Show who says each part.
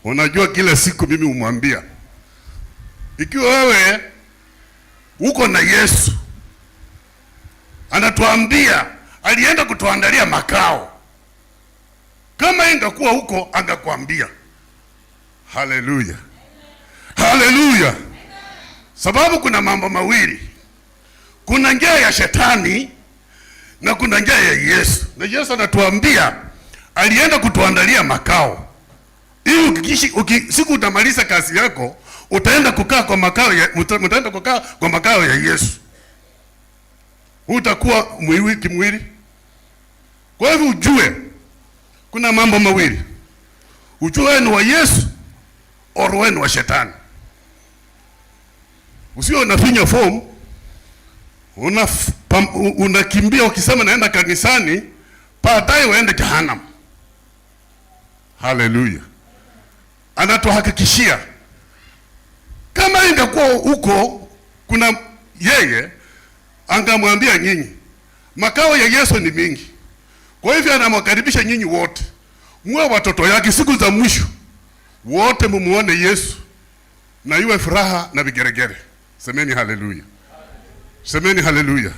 Speaker 1: Unajua kila siku mimi umwambia, ikiwa wewe uko na Yesu, anatuambia alienda kutuandalia makao. Kama ingekuwa huko angekwambia. Haleluya. Haleluya. Sababu kuna mambo mawili. Kuna njia ya shetani na kuna njia ya Yesu. Na Yesu anatuambia alienda kutuandalia makao. Ili siku utamaliza kazi yako, utaenda kukaa kwa makao ya Yesu. Utakuwa kimwili. Kwa hivyo ujue kuna mambo mawili. Ujue wewe ni wa Yesu au wewe ni wa shetani. Usio unafinya form, unakimbia ukisema naenda kanisani, baadaye uende jehanamu. Haleluya. Anatuhakikishia kama ingekuwa huko kuna yeye, angamwambia nyinyi makao ya Yesu ni mingi. Kwa hivyo anamkaribisha nyinyi wote muwe watoto yake siku za mwisho, wote mumuone Yesu na iwe furaha na vigeregere. Semeni haleluya. Semeni haleluya.